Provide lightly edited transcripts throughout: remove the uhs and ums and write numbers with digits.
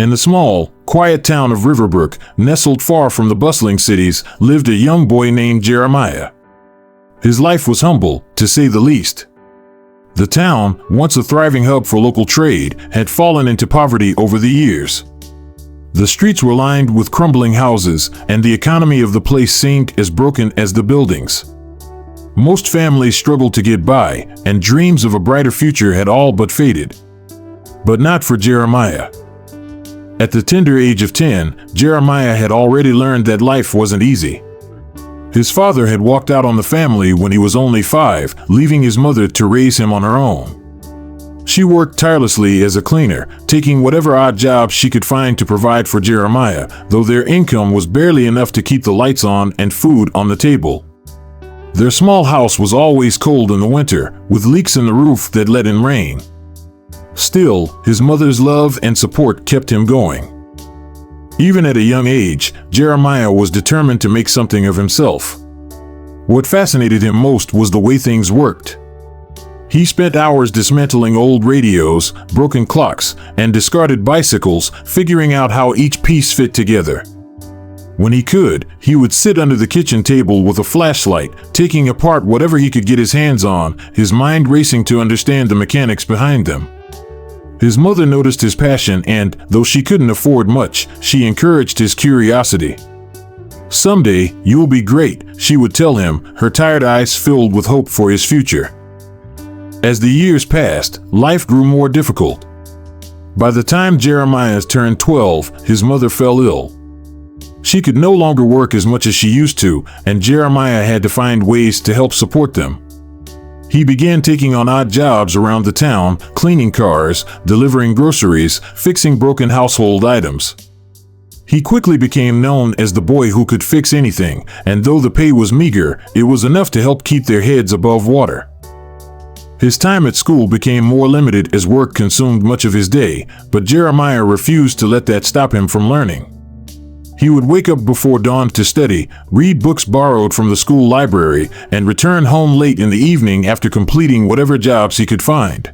In the small, quiet town of Riverbrook, nestled far from the bustling cities, lived a young boy named Jeremiah. His life was humble, to say the least. The town, once a thriving hub for local trade, had fallen into poverty over the years. The streets were lined with crumbling houses, and the economy of the place seemed as broken as the buildings. Most families struggled to get by, and dreams of a brighter future had all but faded. But not for Jeremiah. At the tender age of 10, Jeremiah had already learned that life wasn't easy. His father had walked out on the family when he was only 5, leaving his mother to raise him on her own. She worked tirelessly as a cleaner, taking whatever odd jobs she could find to provide for Jeremiah, though their income was barely enough to keep the lights on and food on the table. Their small house was always cold in the winter, with leaks in the roof that let in rain. Still, his mother's love and support kept him going. Even at a young age, Jeremiah was determined to make something of himself. What fascinated him most was the way things worked. He spent hours dismantling old radios, broken clocks, and discarded bicycles, figuring out how each piece fit together. When he could, he would sit under the kitchen table with a flashlight, taking apart whatever he could get his hands on, his mind racing to understand the mechanics behind them. His mother noticed his passion and, though she couldn't afford much, she encouraged his curiosity. "Someday, you'll be great," she would tell him, her tired eyes filled with hope for his future. As the years passed, life grew more difficult. By the time Jeremiah turned 12, his mother fell ill. She could no longer work as much as she used to, and Jeremiah had to find ways to help support them. He began taking on odd jobs around the town, cleaning cars, delivering groceries, fixing broken household items. He quickly became known as the boy who could fix anything, and though the pay was meager, it was enough to help keep their heads above water. His time at school became more limited as work consumed much of his day, but Jeremiah refused to let that stop him from learning. He would wake up before dawn to study, read books borrowed from the school library, and return home late in the evening after completing whatever jobs he could find.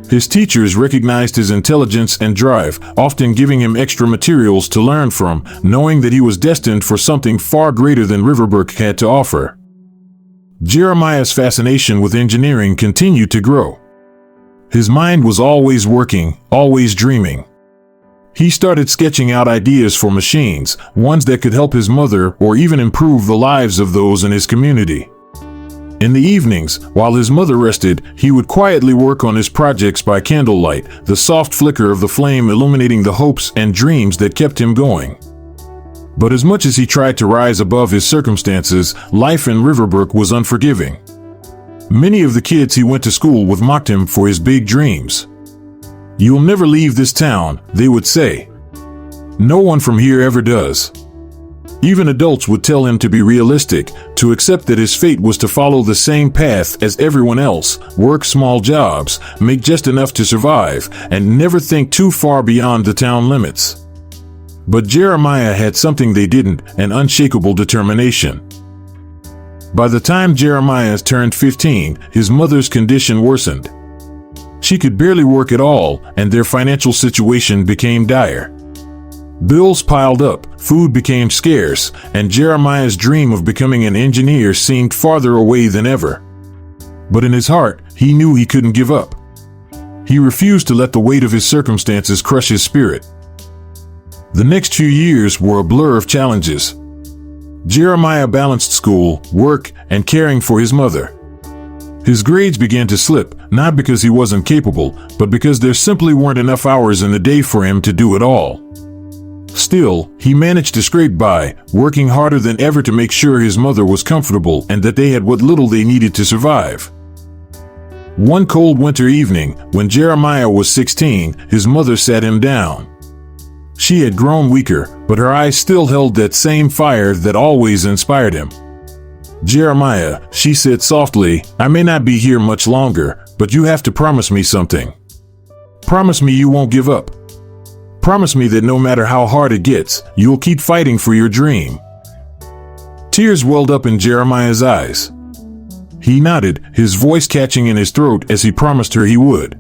His teachers recognized his intelligence and drive, often giving him extra materials to learn from, knowing that he was destined for something far greater than Riverbrook had to offer. Jeremiah's fascination with engineering continued to grow. His mind was always working, always dreaming. He started sketching out ideas for machines, ones that could help his mother or even improve the lives of those in his community. In the evenings, while his mother rested, he would quietly work on his projects by candlelight, the soft flicker of the flame illuminating the hopes and dreams that kept him going. But as much as he tried to rise above his circumstances, life in Riverbrook was unforgiving. Many of the kids he went to school with mocked him for his big dreams. "You'll never leave this town," they would say. "No one from here ever does." Even adults would tell him to be realistic, to accept that his fate was to follow the same path as everyone else, work small jobs, make just enough to survive, and never think too far beyond the town limits. But Jeremiah had something they didn't, an unshakable determination. By the time Jeremiah turned 15, his mother's condition worsened. She could barely work at all, and their financial situation became dire. Bills piled up, food became scarce, and Jeremiah's dream of becoming an engineer seemed farther away than ever. But in his heart, he knew he couldn't give up. He refused to let the weight of his circumstances crush his spirit. The next few years were a blur of challenges. Jeremiah balanced school, work, and caring for his mother. His grades began to slip, not because he wasn't capable, but because there simply weren't enough hours in the day for him to do it all. Still, he managed to scrape by, working harder than ever to make sure his mother was comfortable and that they had what little they needed to survive. One cold winter evening, when Jeremiah was 16, his mother sat him down. She had grown weaker, but her eyes still held that same fire that always inspired him. "Jeremiah," she said softly, "I may not be here much longer, but you have to promise me something. Promise me you won't give up. Promise me that no matter how hard it gets, you'll keep fighting for your dream." Tears welled up in Jeremiah's eyes. He nodded, his voice catching in his throat as he promised her he would.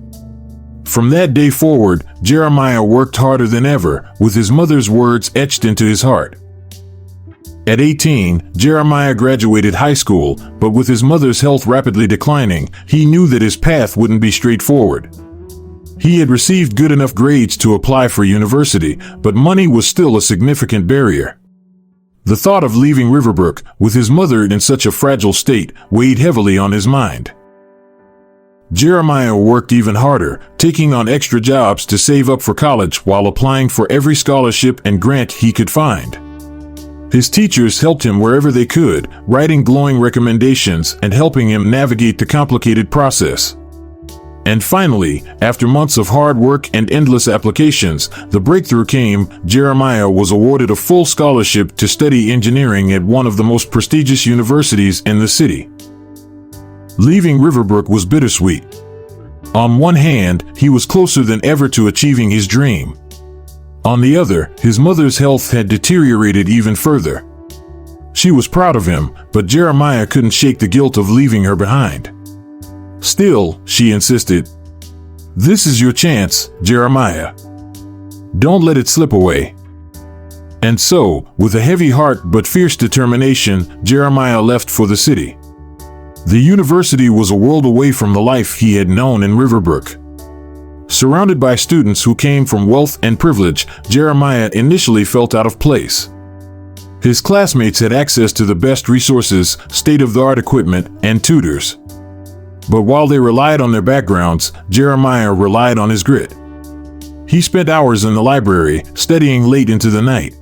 From that day forward, Jeremiah worked harder than ever, with his mother's words etched into his heart. At 18, Jeremiah graduated high school, but with his mother's health rapidly declining, he knew that his path wouldn't be straightforward. He had received good enough grades to apply for university, but money was still a significant barrier. The thought of leaving Riverbrook, with his mother in such a fragile state, weighed heavily on his mind. Jeremiah worked even harder, taking on extra jobs to save up for college while applying for every scholarship and grant he could find. His teachers helped him wherever they could, writing glowing recommendations and helping him navigate the complicated process. And finally, after months of hard work and endless applications, the breakthrough came. Jeremiah was awarded a full scholarship to study engineering at one of the most prestigious universities in the city. Leaving Riverbrook was bittersweet. On one hand, he was closer than ever to achieving his dream. On the other, his mother's health had deteriorated even further. She was proud of him, but Jeremiah couldn't shake the guilt of leaving her behind. Still, she insisted, "This is your chance, Jeremiah. Don't let it slip away." And so, with a heavy heart but fierce determination, Jeremiah left for the city. The university was a world away from the life he had known in Riverbrook. Surrounded by students who came from wealth and privilege, Jeremiah initially felt out of place. His classmates had access to the best resources, state-of-the-art equipment, and tutors. But while they relied on their backgrounds, Jeremiah relied on his grit. He spent hours in the library, studying late into the night.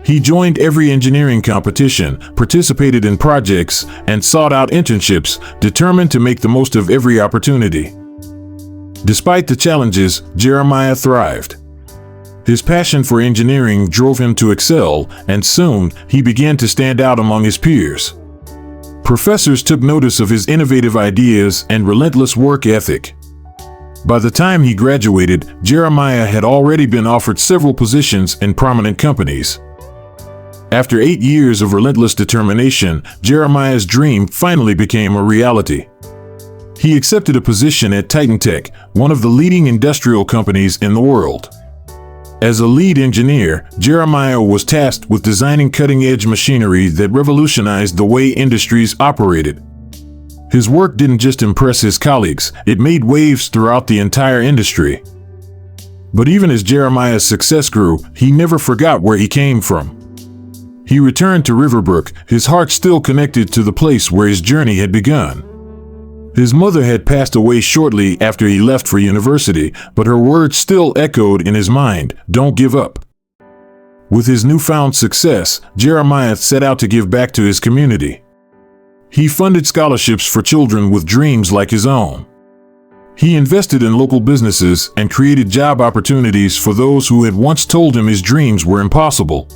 He joined every engineering competition, participated in projects, and sought out internships, determined to make the most of every opportunity. Despite the challenges, Jeremiah thrived. His passion for engineering drove him to excel, and soon, he began to stand out among his peers. Professors took notice of his innovative ideas and relentless work ethic. By the time he graduated, Jeremiah had already been offered several positions in prominent companies. After 8 years of relentless determination, Jeremiah's dream finally became a reality. He accepted a position at Titan Tech, one of the leading industrial companies in the world. As a lead engineer, Jeremiah was tasked with designing cutting-edge machinery that revolutionized the way industries operated. His work didn't just impress his colleagues, it made waves throughout the entire industry. But even as Jeremiah's success grew, he never forgot where he came from. He returned to Riverbrook, his heart still connected to the place where his journey had begun. His mother had passed away shortly after he left for university, but her words still echoed in his mind, "Don't give up." With his newfound success, Jeremiah set out to give back to his community. He funded scholarships for children with dreams like his own. He invested in local businesses and created job opportunities for those who had once told him his dreams were impossible.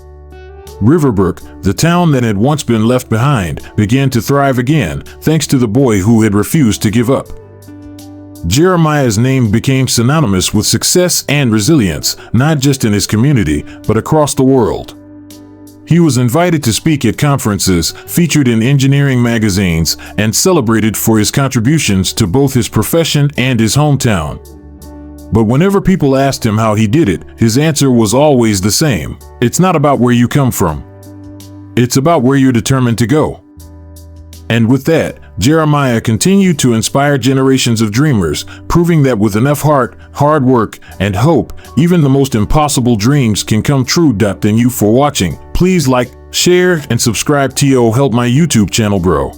Riverbrook, the town that had once been left behind, began to thrive again, thanks to the boy who had refused to give up. Jeremiah's name became synonymous with success and resilience, not just in his community, but across the world. He was invited to speak at conferences, featured in engineering magazines, and celebrated for his contributions to both his profession and his hometown. But whenever people asked him how he did it, his answer was always the same. It's not about where you come from. It's about where you're determined to go. And with that, Jeremiah continued to inspire generations of dreamers, proving that with enough heart, hard work, and hope, even the most impossible dreams can come true. Thank you for watching. Please like, share, and subscribe to help my YouTube channel grow.